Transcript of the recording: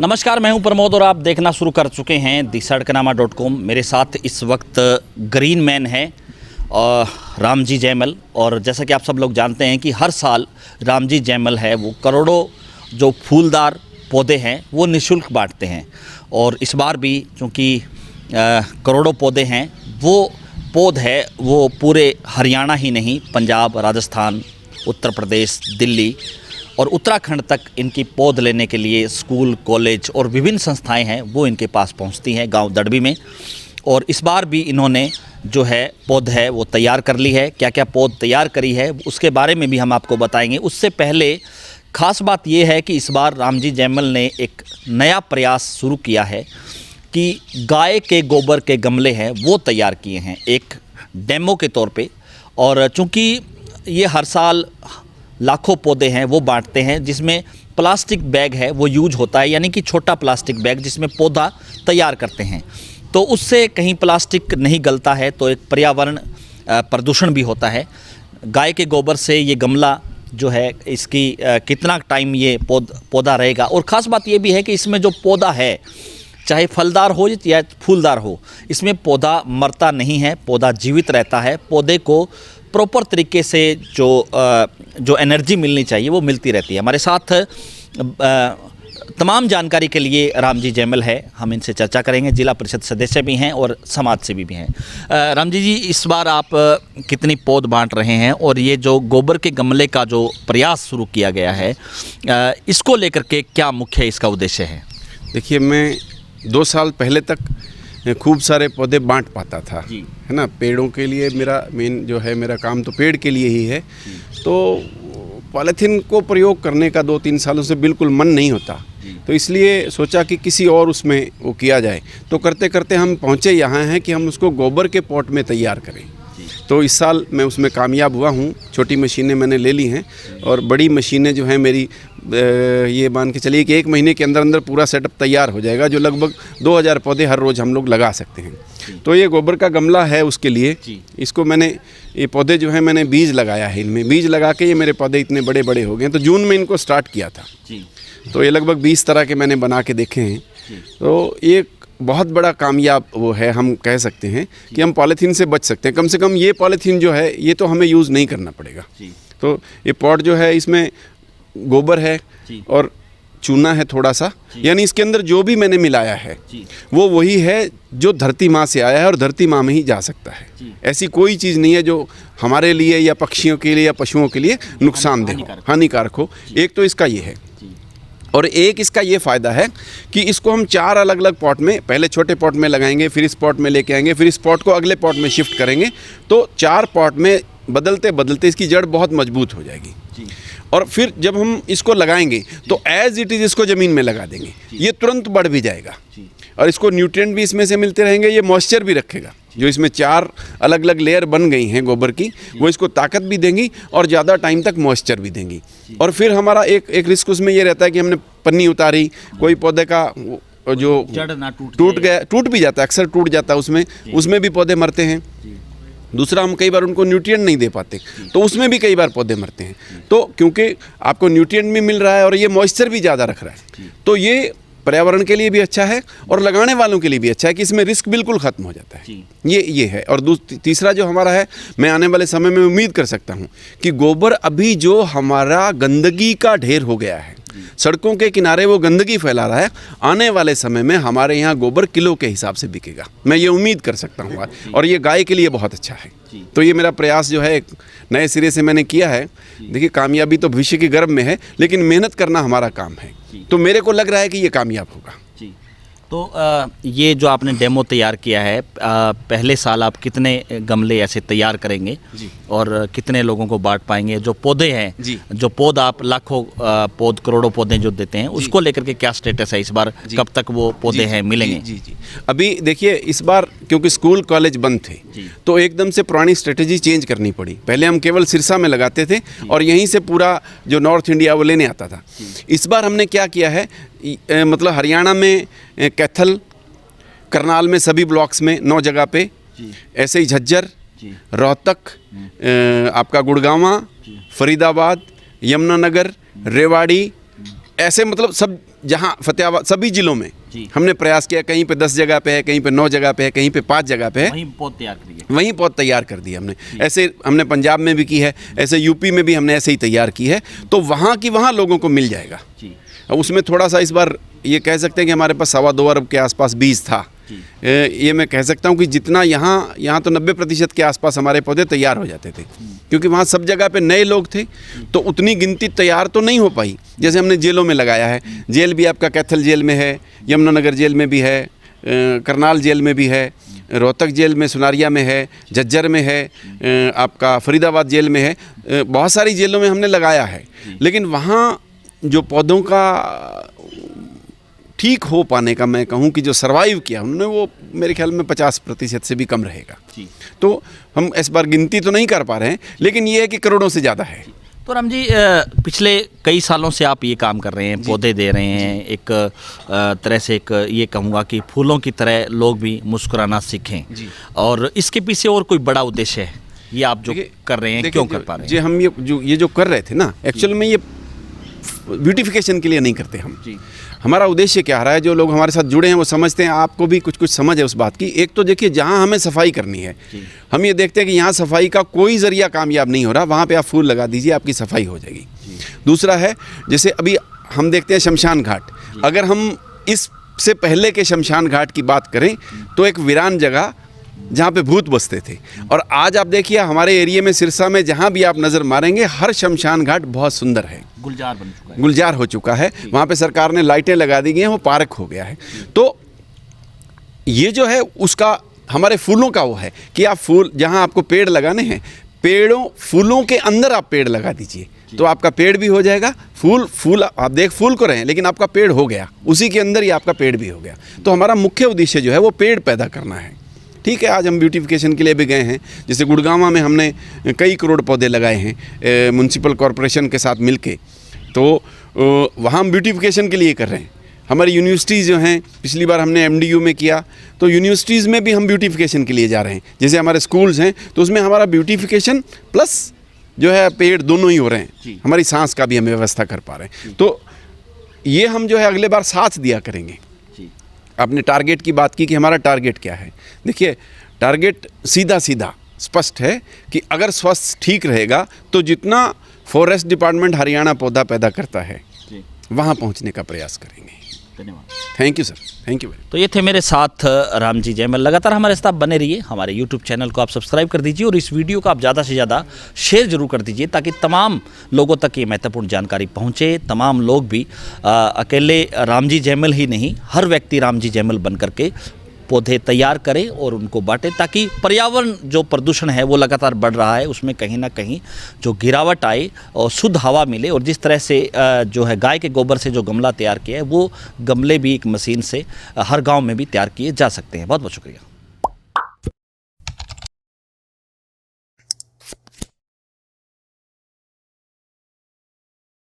नमस्कार, मैं हूं प्रमोद और आप देखना शुरू कर चुके हैं theSadkanaama.com। मेरे साथ इस वक्त ग्रीन मैन है रामजी जयमल। और जैसा कि आप सब लोग जानते हैं कि हर साल रामजी जयमल है वो करोड़ों जो फूलदार पौधे हैं वो निःशुल्क बांटते हैं। और इस बार भी चूँकि करोड़ों पौधे हैं, वो पौध है वो पूरे हरियाणा ही नहीं, पंजाब, राजस्थान, उत्तर प्रदेश, दिल्ली और उत्तराखंड तक इनकी पौध लेने के लिए स्कूल, कॉलेज और विभिन्न संस्थाएं हैं वो इनके पास पहुंचती हैं गांव दड़बी में। और इस बार भी इन्होंने जो है पौध है वो तैयार कर ली है। क्या क्या पौध तैयार करी है उसके बारे में भी हम आपको बताएंगे। उससे पहले ख़ास बात ये है कि इस बार रामजी जयमल ने एक नया प्रयास शुरू किया है कि गाय के गोबर के गमले हैं वो तैयार किए हैं एक डेमो के तौर पे। और चूँकि ये हर साल लाखों पौधे हैं वो बांटते हैं, जिसमें प्लास्टिक बैग है वो यूज होता है, यानी कि छोटा प्लास्टिक बैग जिसमें पौधा तैयार करते हैं, तो उससे कहीं प्लास्टिक नहीं गलता है तो एक पर्यावरण प्रदूषण भी होता है। गाय के गोबर से ये गमला जो है इसकी कितना टाइम ये पौधा रहेगा। और ख़ास बात ये भी है कि इसमें जो पौधा है चाहे फलदार हो या फूलदार हो, इसमें पौधा मरता नहीं है, पौधा जीवित रहता है। पौधे को प्रॉपर तरीके से जो एनर्जी मिलनी चाहिए वो मिलती रहती है। हमारे साथ तमाम जानकारी के लिए रामजी जयमल है, हम इनसे चर्चा करेंगे। जिला परिषद सदस्य भी हैं और समाज सेवी भी हैं। रामजी जी, इस बार आप कितनी पौध बांट रहे हैं और ये जो गोबर के गमले का जो प्रयास शुरू किया गया है इसको लेकर के क्या मुख्य इसका उद्देश्य है? देखिए, मैं 2 साल पहले तक खूब सारे पौधे बांट पाता था, है ना। पेड़ों के लिए मेरा काम तो पेड़ के लिए ही है। तो पॉलीथीन को प्रयोग करने का 2-3 सालों से बिल्कुल मन नहीं होता, तो इसलिए सोचा कि किसी और उसमें वो किया जाए। तो करते करते हम पहुँचे यहाँ हैं कि हम उसको गोबर के पॉट में तैयार करें। तो इस साल मैं उसमें कामयाब हुआ हूँ। छोटी मशीनें मैंने ले ली हैं और बड़ी मशीनें जो हैं मेरी, ये मान के चलिए कि 1 महीने के अंदर अंदर पूरा सेटअप तैयार हो जाएगा, जो लगभग 2000 पौधे हर रोज़ हम लोग लगा सकते हैं। तो ये गोबर का गमला है उसके लिए। इसको ये पौधे जो हैं मैंने बीज लगाया है, इनमें बीज लगा के ये मेरे पौधे इतने बड़े बड़े हो गए। तो जून में इनको स्टार्ट किया था। तो ये लगभग 20 तरह के मैंने बना के देखे हैं। तो ये बहुत बड़ा कामयाब वो है, हम कह सकते हैं कि हम पॉलीथीन से बच सकते हैं। कम से कम ये पॉलीथीन जो है ये तो हमें यूज़ नहीं करना पड़ेगा। तो ये पॉट जो है इसमें गोबर है और चूना है थोड़ा सा, यानी इसके अंदर जो भी मैंने मिलाया है वो वही है जो धरती माँ से आया है और धरती माँ में ही जा सकता है। ऐसी कोई चीज़ नहीं है जो हमारे लिए या पक्षियों के लिए या पशुओं के लिए नुकसानदेह हो, हानिकारक हो। एक तो इसका ये है। और एक इसका ये फ़ायदा है कि इसको हम 4 अलग अलग पॉट में, पहले छोटे पॉट में लगाएंगे, फिर इस पॉट में लेके आएंगे, फिर इस पॉट को अगले पॉट में शिफ्ट करेंगे। तो 4 पॉट में बदलते बदलते इसकी जड़ बहुत मजबूत हो जाएगी। और फिर जब हम इसको लगाएंगे तो एज इट इज़ इसको ज़मीन में लगा देंगे, ये तुरंत बढ़ भी जाएगा और इसको न्यूट्रिएंट भी इसमें से मिलते रहेंगे। ये मॉइस्चर भी रखेगा। जो इसमें 4 अलग अलग लेयर बन गई हैं गोबर की, वो इसको ताकत भी देंगी और ज़्यादा टाइम तक मॉइस्चर भी देंगी। और फिर हमारा एक रिस्क उसमें ये रहता है कि हमने पन्नी उतारी, कोई पौधे का जो जड़ ना टूट भी जाता है, अक्सर टूट जाता है, उसमें भी पौधे मरते हैं। दूसरा, हम कई बार उनको न्यूट्रिएंट नहीं दे पाते, तो उसमें भी कई बार पौधे मरते हैं। तो क्योंकि आपको न्यूट्रिएंट भी मिल रहा है और ये मॉइस्चर भी ज़्यादा रख रहा है, तो ये पर्यावरण के लिए भी अच्छा है और लगाने वालों के लिए भी अच्छा है कि इसमें रिस्क बिल्कुल ख़त्म हो जाता है। ये है। और तीसरा जो हमारा है, मैं आने वाले समय में उम्मीद कर सकता हूँ कि गोबर अभी जो हमारा गंदगी का ढेर हो गया है, सड़कों के किनारे वो गंदगी फैला रहा है, आने वाले समय में हमारे यहाँ गोबर किलो के हिसाब से बिकेगा। मैं ये उम्मीद कर सकता हूँ और ये गाय के लिए बहुत अच्छा है। तो ये मेरा प्रयास जो है नए सिरे से मैंने किया है। देखिए, कामयाबी तो भविष्य के गर्भ में है, लेकिन मेहनत करना हमारा काम है। तो मेरे को लग रहा है कि ये कामयाब होगा। तो ये जो आपने डेमो तैयार किया है, पहले साल आप कितने गमले ऐसे तैयार करेंगे और कितने लोगों को बांट पाएंगे? जो पौधे हैं, जो पौध आप लाखों पौध, करोड़ों पौधे जो देते हैं, उसको लेकर के क्या स्टेटस है इस बार? कब तक वो पौधे हैं मिलेंगे? अभी देखिए, इस बार क्योंकि स्कूल कॉलेज बंद थे तो एकदम से पुरानी स्ट्रेटेजी चेंज करनी पड़ी। पहले हम केवल सिरसा में लगाते थे और यहीं से पूरा जो नॉर्थ इंडिया वो लेने आता था। इस बार हमने क्या किया है, मतलब हरियाणा में कैथल, करनाल में सभी ब्लॉक्स में 9 जगह पे, ऐसे ही झज्जर, रोहतक, आपका गुड़गांवा, फरीदाबाद, यमुनानगर, रेवाड़ी, ऐसे मतलब सब जहाँ फतेहाबाद सभी जिलों में जी। हमने प्रयास किया, कहीं पे 10 जगह पे है, कहीं पे 9 जगह पे है, कहीं पे 5 जगह पे है, वहीं पौध तैयार करिए। वहीं पौध तैयार कर दिया हमने। ऐसे हमने पंजाब में भी की है, ऐसे यूपी में भी हमने ऐसे ही तैयार की है, तो वहाँ की वहाँ लोगों को मिल जाएगा। जी। उसमें थोड़ा सा इस बार ये कह सकते हैं कि हमारे पास 2.25 अरब के आसपास बीज था। ये मैं कह सकता हूँ कि जितना यहाँ तो 90% के आसपास हमारे पौधे तैयार हो जाते थे, क्योंकि वहाँ सब जगह पे नए लोग थे, तो उतनी गिनती तैयार तो नहीं हो पाई। जैसे हमने जेलों में लगाया है, जेल भी आपका कैथल जेल में है, यमुनानगर जेल में भी है, करनाल जेल में भी है, रोहतक जेल में, सुनारिया में है, झज्जर में है, आपका फरीदाबाद जेल में है, बहुत सारी जेलों में हमने लगाया है। लेकिन वहाँ जो पौधों का ठीक हो पाने का, मैं कहूँ कि जो सर्वाइव किया उन्होंने, वो मेरे ख्याल में 50% से भी कम रहेगा। तो हम इस बार गिनती तो नहीं कर पा रहे हैं, लेकिन ये है कि करोड़ों से ज़्यादा है। तो राम जी, पिछले कई सालों से आप ये काम कर रहे हैं, पौधे दे रहे हैं, एक तरह से एक ये कहूँगा कि फूलों की तरह लोग भी मुस्कुराना सीखें, और इसके पीछे और कोई बड़ा उद्देश्य है? ये आप जो कर रहे हैं, क्यों कर पा रहे हैं? जी, हम ये जो कर रहे थे ना, एक्चुअल में ये ब्यूटिफिकेशन के लिए नहीं करते हम। हमारा उद्देश्य क्या रहा है, जो लोग हमारे साथ जुड़े हैं वो समझते हैं, आपको भी कुछ समझ है उस बात की। एक तो देखिए, जहाँ हमें सफाई करनी है, हम ये देखते हैं कि यहाँ सफाई का कोई ज़रिया कामयाब नहीं हो रहा, वहाँ पे आप फूल लगा दीजिए, आपकी सफाई हो जाएगी। दूसरा है, जैसे अभी हम देखते हैं शमशान घाट, अगर हम इससे पहले के शमशान घाट की बात करें तो एक वीरान जगह जहाँ पे भूत बसते थे, और आज आप देखिए हमारे एरिया में, सिरसा में, जहाँ भी आप नज़र मारेंगे, हर शमशान घाट बहुत सुंदर है, गुलजार बन चुका है, गुलजार हो चुका है। वहाँ पे सरकार ने लाइटें लगा दी गई हैं, वो पार्क हो गया है। तो ये जो है उसका हमारे फूलों का वो है कि आप फूल, जहाँ आपको पेड़ लगाने हैं, फूलों के अंदर आप पेड़ लगा दीजिए, तो आपका पेड़ भी हो जाएगा। फूल आप देख फूल को रहे हैं, लेकिन आपका पेड़ हो गया, उसी के अंदर ही आपका पेड़ भी हो गया। तो हमारा मुख्य उद्देश्य जो है वो पेड़ पैदा करना है। ठीक है, आज हम ब्यूटिफिकेशन के लिए भी गए हैं, जैसे गुड़गांव में हमने कई करोड़ पौधे लगाए हैं म्युनिसिपल कॉरपोरेशन के साथ मिलके, तो वहाँ हम ब्यूटिफिकेशन के लिए कर रहे हैं। हमारी यूनिवर्सिटीज़ जो हैं, पिछली बार हमने MDU में किया, तो यूनिवर्सिटीज़ में भी हम ब्यूटिफिकेशन के लिए जा रहे हैं। जैसे हमारे स्कूल्स हैं, तो उसमें हमारा ब्यूटिफिकेशन प्लस जो है पेड़ दोनों ही हो रहे हैं, हमारी सांस का भी हम व्यवस्था कर पा रहे हैं। तो ये हम जो है अगले बार साथ दिया करेंगे। आपने टारगेट की बात की कि हमारा टारगेट क्या है। देखिए, टारगेट सीधा स्पष्ट है कि अगर स्वास्थ्य ठीक रहेगा तो जितना फॉरेस्ट डिपार्टमेंट हरियाणा पौधा पैदा करता है, वहाँ पहुँचने का प्रयास करेंगे। धन्यवाद। Thank you sir, thank you. तो ये थे मेरे साथ रामजी जयमल। लगातार हमारे साथ बने रहिए, हमारे YouTube चैनल को आप सब्सक्राइब कर दीजिए, और इस वीडियो को आप ज़्यादा से ज़्यादा शेयर जरूर कर दीजिए, ताकि तमाम लोगों तक ये महत्वपूर्ण जानकारी पहुँचे। तमाम लोग भी अकेले रामजी जयमल ही नहीं, हर व्यक्ति रामजी जयमल बन करके पौधे तैयार करें और उनको बांटें, ताकि पर्यावरण जो प्रदूषण है वो लगातार बढ़ रहा है, उसमें कहीं ना कहीं जो गिरावट आए और शुद्ध हवा मिले। और जिस तरह से जो है गाय के गोबर से जो गमला तैयार किया है, वो गमले भी एक मशीन से हर गांव में भी तैयार किए जा सकते हैं। बहुत बहुत शुक्रिया।